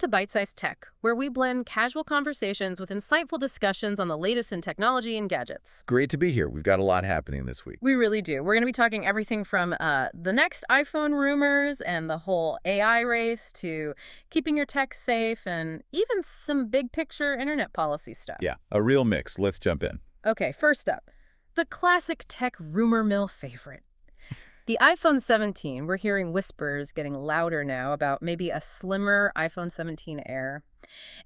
to Byte-Sized Tech, where we blend casual conversations with insightful discussions on the latest in technology and gadgets. Great to be here. We've got a lot happening this week. We really do. We're going to be talking everything from the next iPhone rumors and the whole AI race to keeping your tech safe and even some big picture internet policy stuff. Yeah, a real mix. Let's jump in. Okay, first up, the classic tech rumor mill favorite. The iPhone 17, we're hearing whispers getting louder now about maybe a slimmer iPhone 17 Air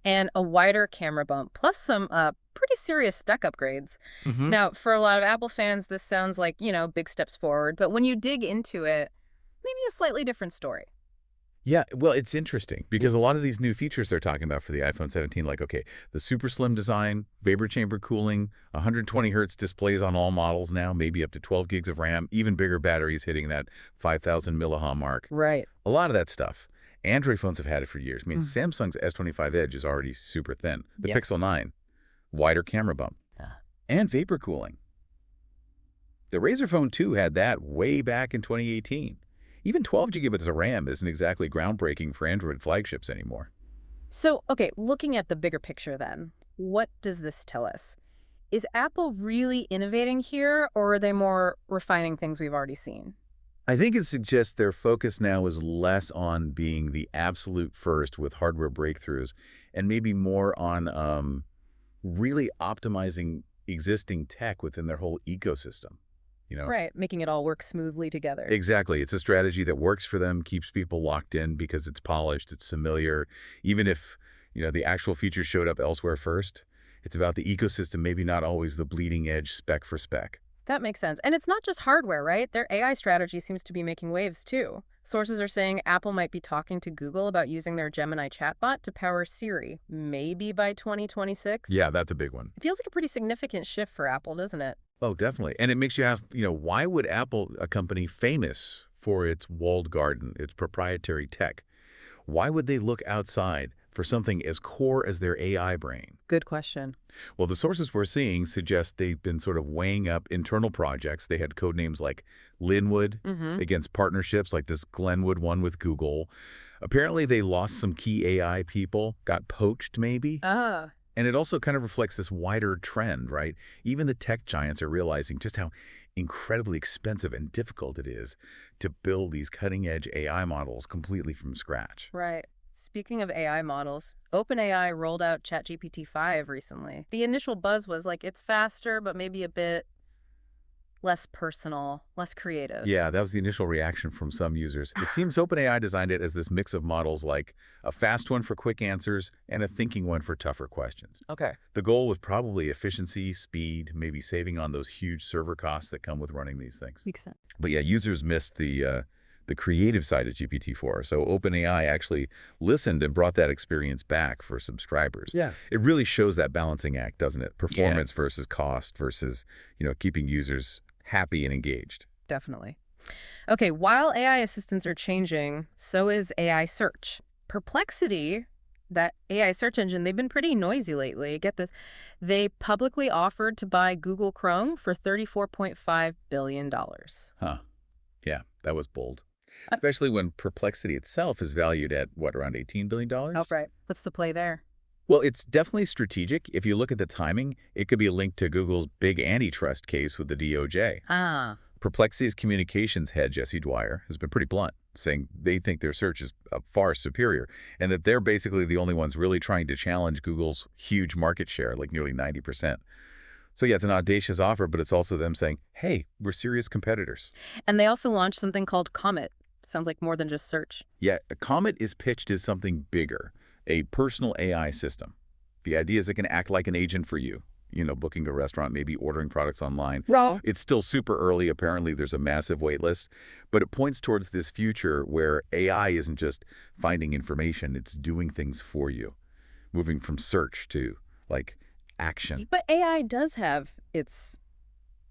and a wider camera bump, plus some pretty serious spec upgrades. Now, for a lot of Apple fans, this sounds like, big steps forward. But when you dig into it, maybe a slightly different story. Yeah, well, it's interesting because a lot of these new features they're talking about for the iPhone 17, like, okay, the super slim design, vapor chamber cooling, 120 hertz displays on all models now, maybe up to 12 gigs of RAM, even bigger batteries hitting that 5,000 milliamp mark. Right. A lot of that stuff. Android phones have had it for years. I mean, Samsung's S25 Edge is already super thin. The Pixel 9, wider camera bump, and vapor cooling. The Razer Phone 2 had that way back in 2018. Even 12 gigabits of RAM isn't exactly groundbreaking for Android flagships anymore. So, okay, looking at the bigger picture then, what does this tell us? Is Apple really innovating here, or are they more refining things we've already seen? I think it suggests their focus now is less on being the absolute first with hardware breakthroughs and maybe more on really optimizing existing tech within their whole ecosystem. Right, making it all work smoothly together. Exactly. It's a strategy that works for them, keeps people locked in because it's polished, it's familiar. Even if, the actual features showed up elsewhere first, it's about the ecosystem, maybe not always the bleeding edge spec for spec. That makes sense. And it's not just hardware, right? Their AI strategy seems to be making waves, too. Sources are saying Apple might be talking to Google about using their Gemini chatbot to power Siri, maybe by 2026. Yeah, that's a big one. It feels like a pretty significant shift for Apple, doesn't it? Oh, definitely. And it makes you ask, why would Apple, a company famous for its walled garden, its proprietary tech, why would they look outside for something as core as their AI brain? Good question. Well, the sources we're seeing suggest they've been sort of weighing up internal projects. They had code names like Linwood against partnerships like this Glenwood one with Google. Apparently, they lost some key AI people, got poached maybe. And it also kind of reflects this wider trend, right? Even the tech giants are realizing just how incredibly expensive and difficult it is to build these cutting-edge AI models completely from scratch. Right. Speaking of AI models, OpenAI rolled out ChatGPT-5 recently. The initial buzz was like it's faster, but maybe a bit less personal, less creative. Yeah, that was the initial reaction from some users. It seems OpenAI designed it as this mix of models, like a fast one for quick answers and a thinking one for tougher questions. Okay. The goal was probably efficiency, speed, maybe saving on those huge server costs that come with running these things. Makes sense. But yeah, users missed the creative side of GPT-4. So OpenAI actually listened and brought that experience back for subscribers. Yeah. It really shows that balancing act, doesn't it? Performance versus cost versus, keeping users happy and engaged. Definitely. Okay, while AI assistants are changing, so is AI search. Perplexity, that AI search engine, they've been pretty noisy lately. Get this. They publicly offered to buy Google Chrome for $34.5 billion. Huh. Yeah, that was bold. Especially when Perplexity itself is valued at, around $18 billion? Oh, right. What's the play there? Well, it's definitely strategic. If you look at the timing, it could be a link to Google's big antitrust case with the DOJ. Perplexity's communications head, Jesse Dwyer, has been pretty blunt, saying they think their search is far superior and that they're basically the only ones really trying to challenge Google's huge market share, like nearly 90%. So yeah, it's an audacious offer, but it's also them saying, hey, we're serious competitors. And they also launched something called Comet. Sounds like more than just search. Yeah, Comet is pitched as something bigger, a personal AI system. The idea is it can act like an agent for you, booking a restaurant, maybe ordering products online. Raw. It's still super early. Apparently, there's a massive wait list, but it points towards this future where AI isn't just finding information, it's doing things for you, moving from search to, action. But AI does have its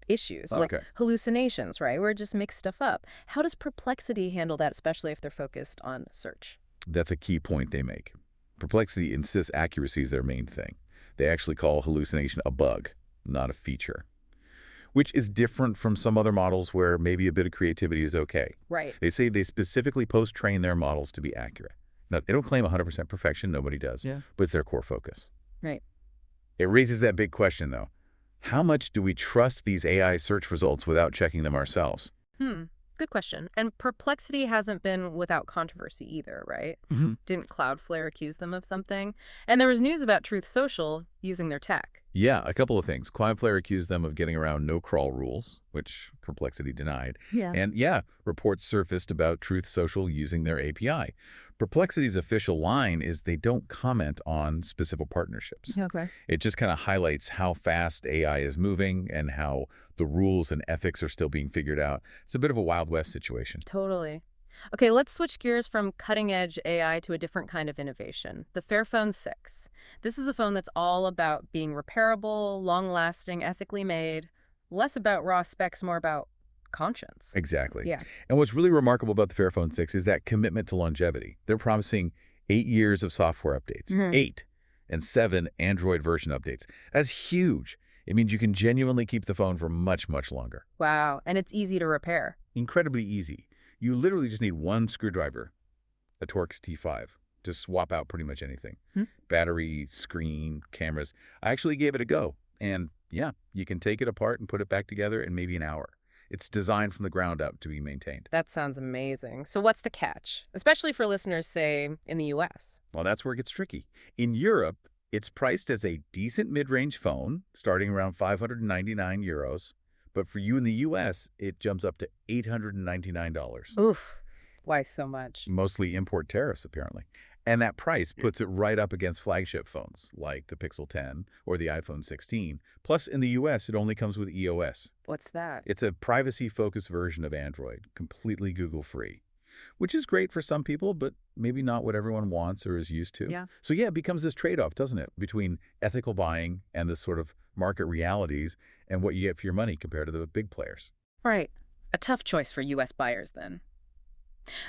issues, like hallucinations, right? Where it just makes stuff up. How does Perplexity handle that, especially if they're focused on search? That's a key point they make. Perplexity insists accuracy is their main thing. They actually call hallucination a bug, not a feature, which is different from some other models where maybe a bit of creativity is okay. Right. They say they specifically post-train their models to be accurate. Now, they don't claim 100% perfection. Nobody does. Yeah. But it's their core focus. Right. It raises that big question, though. How much do we trust these AI search results without checking them ourselves? Good question. And Perplexity hasn't been without controversy either, right? Didn't Cloudflare accuse them of something? And there was news about Truth Social using their tech. Yeah, a couple of things. Cloudflare accused them of getting around no-crawl rules, which Perplexity denied. Yeah. And yeah, reports surfaced about Truth Social using their API. Perplexity's official line is they don't comment on specific partnerships. Okay. It just kind of highlights how fast AI is moving and how the rules and ethics are still being figured out. It's a bit of a Wild West situation. Totally. Okay, let's switch gears from cutting-edge AI to a different kind of innovation, the Fairphone 6. This is a phone that's all about being repairable, long-lasting, ethically made, less about raw specs, more about conscience. Exactly. Yeah. And what's really remarkable about the Fairphone 6 is that commitment to longevity. They're promising 8 years of software updates, 8, and 7 Android version updates. That's huge. It means you can genuinely keep the phone for much, much longer. Wow, and it's easy to repair. Incredibly easy. You literally just need one screwdriver, a Torx T5, to swap out pretty much anything. Battery, screen, cameras. I actually gave it a go. And yeah, you can take it apart and put it back together in maybe an hour. It's designed from the ground up to be maintained. That sounds amazing. So what's the catch? Especially for listeners, say, in the U.S. Well, that's where it gets tricky. In Europe, it's priced as a decent mid-range phone, starting around 599 euros. But for you in the U.S., it jumps up to $899. Oof. Why so much? Mostly import tariffs, apparently. And that price puts it right up against flagship phones like the Pixel 10 or the iPhone 16. Plus, in the U.S., it only comes with EOS. What's that? It's a privacy-focused version of Android, completely Google-free, which is great for some people, but maybe not what everyone wants or is used to. Yeah. So yeah, it becomes this trade-off, doesn't it, between ethical buying and this sort of market realities and what you get for your money compared to the big players. Right. A tough choice for U.S. buyers, then.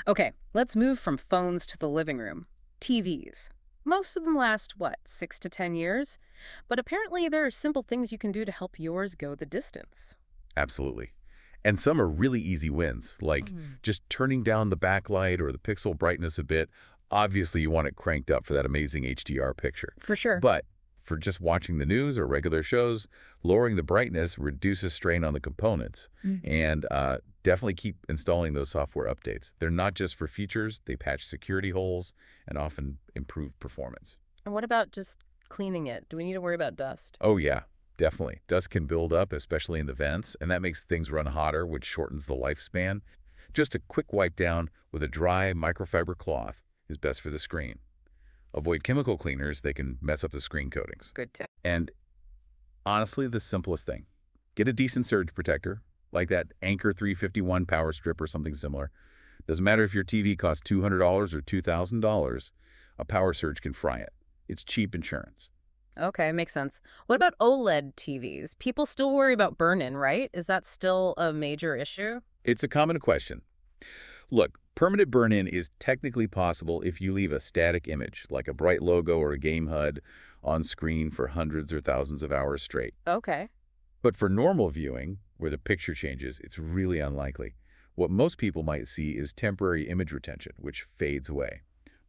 Okay, let's move from phones to the living room. TVs. Most of them last, what, 6 to 10 years? But apparently there are simple things you can do to help yours go the distance. Absolutely. And some are really easy wins, like just turning down the backlight or the pixel brightness a bit. Obviously, you want it cranked up for that amazing HDR picture. For sure. But for just watching the news or regular shows, lowering the brightness reduces strain on the components. And definitely keep installing those software updates. They're not just for features, they patch security holes and often improve performance. And what about just cleaning it? Do we need to worry about dust? Oh yeah, definitely. Dust can build up, especially in the vents, and that makes things run hotter, which shortens the lifespan. Just a quick wipe down with a dry microfiber cloth is best for the screen. Avoid chemical cleaners, they can mess up the screen coatings. Good tip. And honestly, the simplest thing. Get a decent surge protector, like that Anker 351 power strip or something similar. Doesn't matter if your TV costs $200 or $2,000, a power surge can fry it. It's cheap insurance. Okay, makes sense. What about OLED TVs? People still worry about burn-in, right? Is that still a major issue? It's a common question. Look, permanent burn-in is technically possible if you leave a static image, like a bright logo or a game HUD, on screen for hundreds or thousands of hours straight. Okay. But for normal viewing, where the picture changes, it's really unlikely. What most people might see is temporary image retention, which fades away.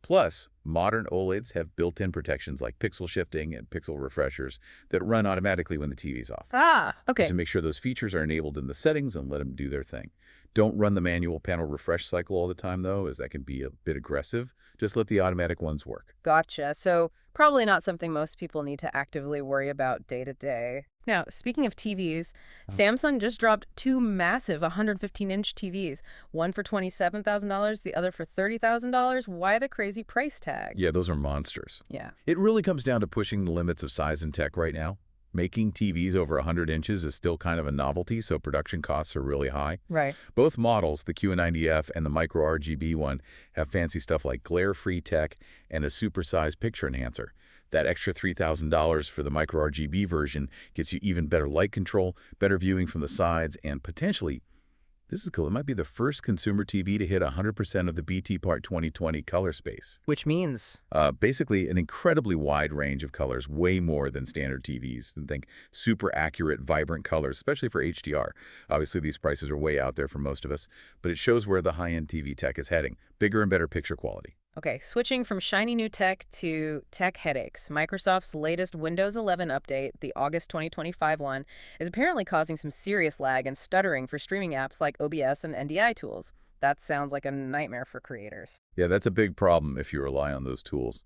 Plus, modern OLEDs have built-in protections like pixel shifting and pixel refreshers that run automatically when the TV's off. Ah, okay. So make sure those features are enabled in the settings and let them do their thing. Don't run the manual panel refresh cycle all the time, though, as that can be a bit aggressive. Just let the automatic ones work. Gotcha. So probably not something most people need to actively worry about day to day. Now, speaking of TVs, Samsung just dropped 2 massive 115-inch TVs, one for $27,000, the other for $30,000. Why the crazy price tag? Yeah, those are monsters. Yeah. It really comes down to pushing the limits of size and tech right now. Making TVs over 100 inches is still kind of a novelty, so production costs are really high. Right. Both models, the Q90F and the micro RGB one, have fancy stuff like glare-free tech and a supersized picture enhancer. That extra $3,000 for the micro RGB version gets you even better light control, better viewing from the sides, and potentially, this is cool, it might be the first consumer TV to hit 100% of the BT Part 2020 color space. Which means? Basically, an incredibly wide range of colors, way more than standard TVs. And think super accurate, vibrant colors, especially for HDR. Obviously, these prices are way out there for most of us, but it shows where the high-end TV tech is heading. Bigger and better picture quality. Okay, switching from shiny new tech to tech headaches. Microsoft's latest Windows 11 update, the August 2025 one, is apparently causing some serious lag and stuttering for streaming apps like OBS and NDI tools. That sounds like a nightmare for creators. Yeah, that's a big problem if you rely on those tools.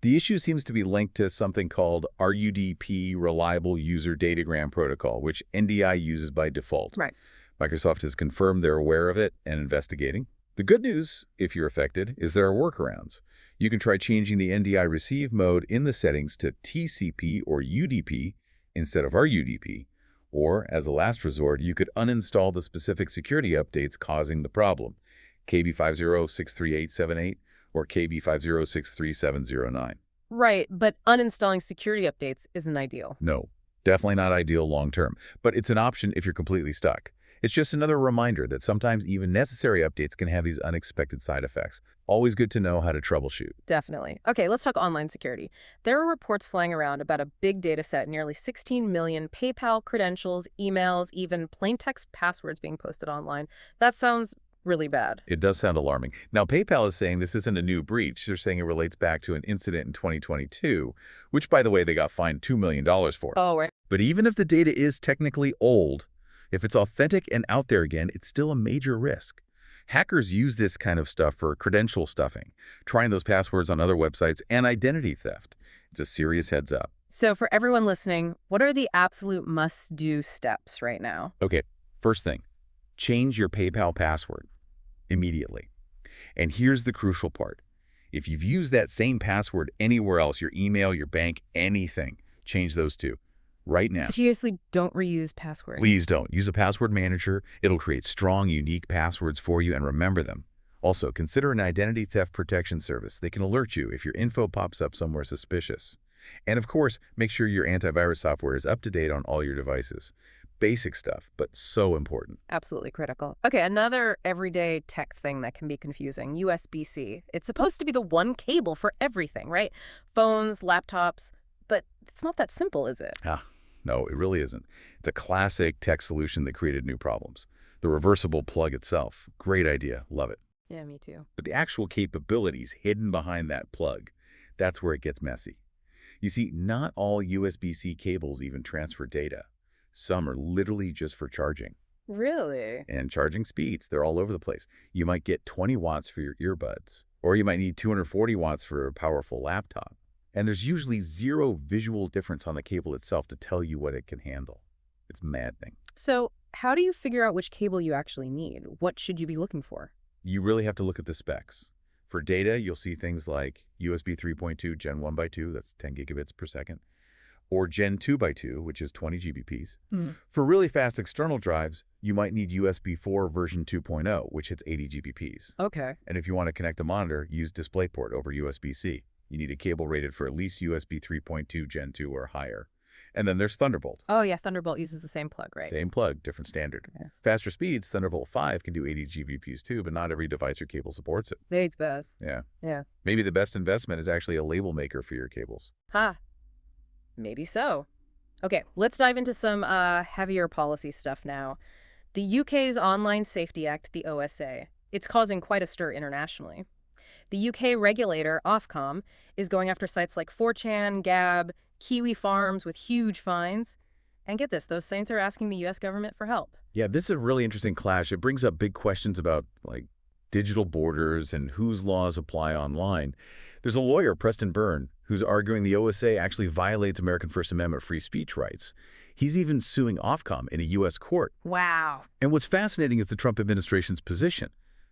The issue seems to be linked to something called RUDP, Reliable User Datagram Protocol, which NDI uses by default. Right. Microsoft has confirmed they're aware of it and investigating. The good news, if you're affected, is there are workarounds. You can try changing the NDI receive mode in the settings to TCP or UDP instead of RUDP. Or, as a last resort, you could uninstall the specific security updates causing the problem, KB50 63878 or KB50 63709. Right, but uninstalling security updates isn't ideal. No, definitely not ideal long-term, but it's an option if you're completely stuck. It's just another reminder that sometimes even necessary updates can have these unexpected side effects. Always good to know how to troubleshoot. Definitely. Okay, let's talk online security. There are reports flying around about a big data set, nearly 16 million PayPal credentials, emails, even plain text passwords being posted online. That sounds really bad. It does sound alarming. Now, PayPal is saying this isn't a new breach. They're saying it relates back to an incident in 2022, which, by the way, they got fined $2 million for. Oh, right. But even if the data is technically old, if it's authentic and out there again, it's still a major risk. Hackers use this kind of stuff for credential stuffing, trying those passwords on other websites, and identity theft. It's a serious heads up. So for everyone listening, what are the absolute must-do steps right now? Okay, first thing, change your PayPal password immediately. And here's the crucial part. If you've used that same password anywhere else, your email, your bank, anything, change those too. Right now. Seriously, don't reuse passwords. Please don't. Use a password manager. It'll create strong, unique passwords for you and remember them. Also, consider an identity theft protection service. They can alert you if your info pops up somewhere suspicious. And of course, make sure your antivirus software is up to date on all your devices. Basic stuff, but so important. Absolutely critical. Okay, another everyday tech thing that can be confusing, USB-C. It's supposed to be the one cable for everything, right? Phones, laptops, but it's not that simple, is it? No, it really isn't. It's a classic tech solution that created new problems. The reversible plug itself, great idea, love it. Yeah, me too. But the actual capabilities hidden behind that plug, that's where it gets messy. You see, not all USB-C cables even transfer data. Some are literally just for charging. Really? And charging speeds, they're all over the place. You might get 20 watts for your earbuds, or you might need 240 watts for a powerful laptop. And there's usually zero visual difference on the cable itself to tell you what it can handle. It's maddening. So how do you figure out which cable you actually need? What should you be looking for? You really have to look at the specs. For data, you'll see things like USB 3.2 Gen 1 by 2, that's 10 gigabits per second, or Gen 2 by 2, which is 20 GBps. For really fast external drives, you might need USB 4 version 2.0, which hits 80 GBps. Okay. And if you want to connect a monitor, use DisplayPort over USB-C. You need a cable rated for at least USB 3.2 Gen 2 or higher. And then there's Thunderbolt. Oh, yeah, Thunderbolt uses the same plug, right? Same plug, different standard. Yeah. Faster speeds, Thunderbolt 5 can do 80 GBps too, but not every device or cable supports it. It's bad. Yeah. Yeah. Maybe the best investment is actually a label maker for your cables. Maybe so. Okay, let's dive into some heavier policy stuff now. The UK's Online Safety Act, the OSA, it's causing quite a stir internationally. The UK regulator, Ofcom, is going after sites like 4chan, Gab, Kiwi Farms with huge fines. And get this, those sites are asking the US government for help. Yeah, this is a really interesting clash. It brings up big questions about, like, digital borders and whose laws apply online. There's a lawyer, Preston Byrne, who's arguing the OSA actually violates American First Amendment free speech rights. He's even suing Ofcom in a U.S. court. Wow. And what's fascinating is the Trump administration's position.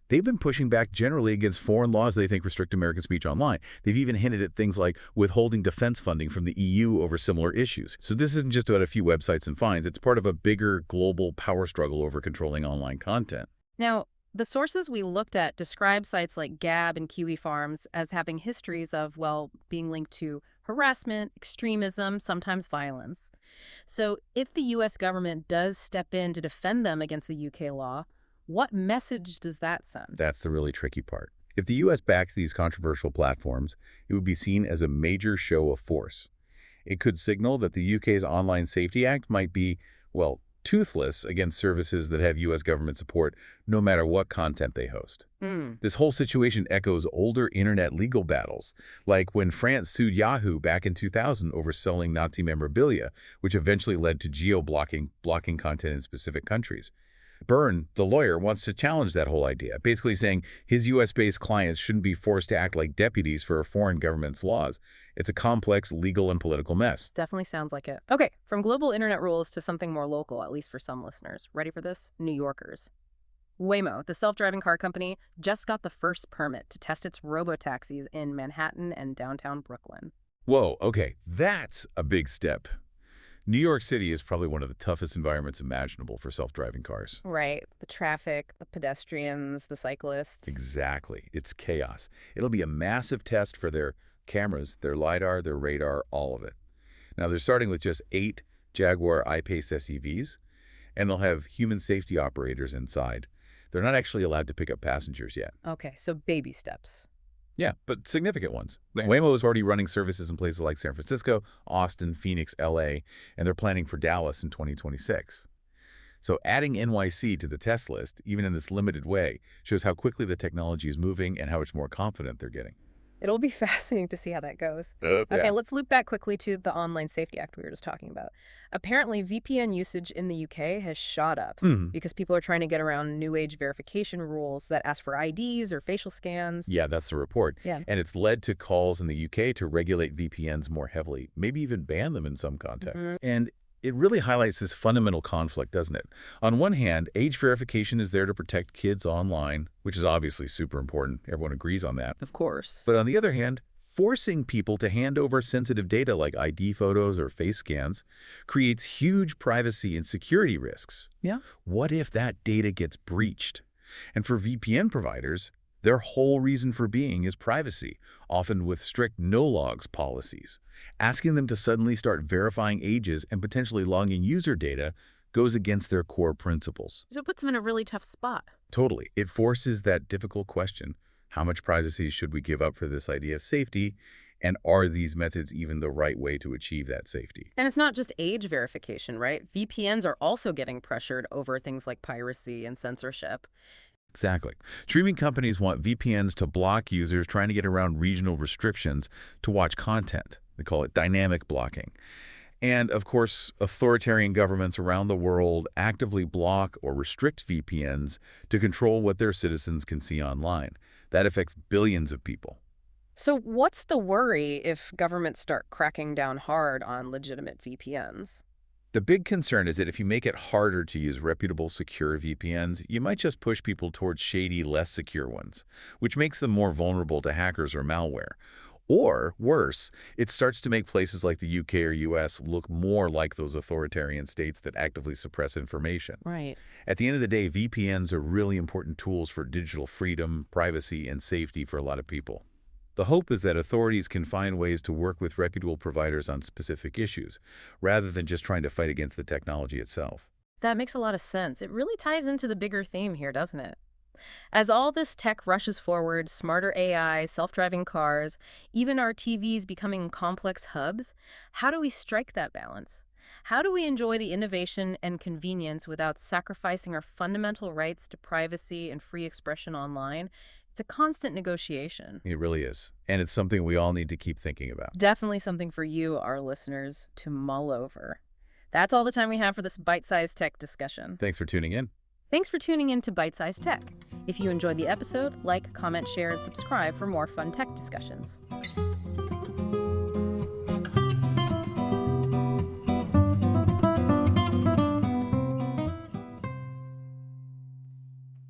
They've been pushing back generally against foreign laws they think restrict American speech online. They've even hinted at things like withholding defense funding from the EU over similar issues. So this isn't just about a few websites and fines. It's part of a bigger global power struggle over controlling online content. Now, the sources we looked at describe sites like Gab and Kiwi Farms as having histories of, well, being linked to harassment, extremism, sometimes violence. So if the U.S. government does step in to defend them against the UK law, what message does that send? That's the really tricky part. If the U.S. backs these controversial platforms, it would be seen as a major show of force. It could signal that the UK's Online Safety Act might be, well, toothless against services that have U.S. government support no matter what content they host. This whole situation echoes older internet legal battles, like when France sued Yahoo back in 2000 over selling Nazi memorabilia, which eventually led to blocking content in specific countries. Byrne, the lawyer, wants to challenge that whole idea, basically saying his U.S.-based clients shouldn't be forced to act like deputies for a foreign government's laws. It's a complex legal and political mess. Definitely sounds like it. Okay, from global internet rules to something more local, at least for some listeners. Ready for this? New Yorkers. Waymo, the self-driving car company, just got the first permit to test its robo-taxis in Manhattan and downtown Brooklyn. Whoa, okay, that's a big step. New York City is probably one of the toughest environments imaginable for self-driving cars. Right. The traffic, the pedestrians, the cyclists. Exactly. It's chaos. It'll be a massive test for their cameras, their LiDAR, their radar, all of it. Now, they're starting with just 8 Jaguar I-Pace SUVs, and they'll have human safety operators inside. They're not actually allowed to pick up passengers yet. Okay, so baby steps. Yeah, but significant ones. Waymo is already running services in places like San Francisco, Austin, Phoenix, LA, and they're planning for Dallas in 2026. So adding NYC to the test list, even in this limited way, shows how quickly the technology is moving and how much more confident they're getting. It'll be fascinating to see how that goes. Yeah. Okay, let's loop back quickly to the Online Safety Act we were just talking about. Apparently, VPN usage in the UK has shot up because people are trying to get around new age verification rules that ask for IDs or facial scans. Yeah, that's the report. Yeah. And it's led to calls in the UK to regulate VPNs more heavily, maybe even ban them in some contexts. And it really highlights this fundamental conflict, doesn't it? On one hand, age verification is there to protect kids online, which is obviously super important. Everyone agrees on that. Of course. But on the other hand, forcing people to hand over sensitive data like ID photos or face scans creates huge privacy and security risks. Yeah. What if that data gets breached? And for VPN providers, their whole reason for being is privacy, often with strict no-logs policies. Asking them to suddenly start verifying ages and potentially logging user data goes against their core principles. So it puts them in a really tough spot. Totally. It forces that difficult question: how much privacy should we give up for this idea of safety? And are these methods even the right way to achieve that safety? And it's not just age verification, right? VPNs are also getting pressured over things like piracy and censorship. Exactly. Streaming companies want VPNs to block users trying to get around regional restrictions to watch content. They call it dynamic blocking. And, of course, authoritarian governments around the world actively block or restrict VPNs to control what their citizens can see online. That affects billions of people. So what's the worry if governments start cracking down hard on legitimate VPNs? The big concern is that if you make it harder to use reputable, secure VPNs, you might just push people towards shady, less secure ones, which makes them more vulnerable to hackers or malware. Or, worse, it starts to make places like the UK or US look more like those authoritarian states that actively suppress information. Right. At the end of the day, VPNs are really important tools for digital freedom, privacy, and safety for a lot of people. The hope is that authorities can find ways to work with reputable providers on specific issues, rather than just trying to fight against the technology itself. That makes a lot of sense. It really ties into the bigger theme here, doesn't it? As all this tech rushes forward, smarter AI, self-driving cars, even our TVs becoming complex hubs, how do we strike that balance? How do we enjoy the innovation and convenience without sacrificing our fundamental rights to privacy and free expression online? It's a constant negotiation. It really is. And it's something we all need to keep thinking about. Definitely something for you, our listeners, to mull over. That's all the time we have for this bite-sized tech discussion. Thanks for tuning in. Thanks for tuning in to Byte-Sized Tech. If you enjoyed the episode, like, comment, share, and subscribe for more fun tech discussions.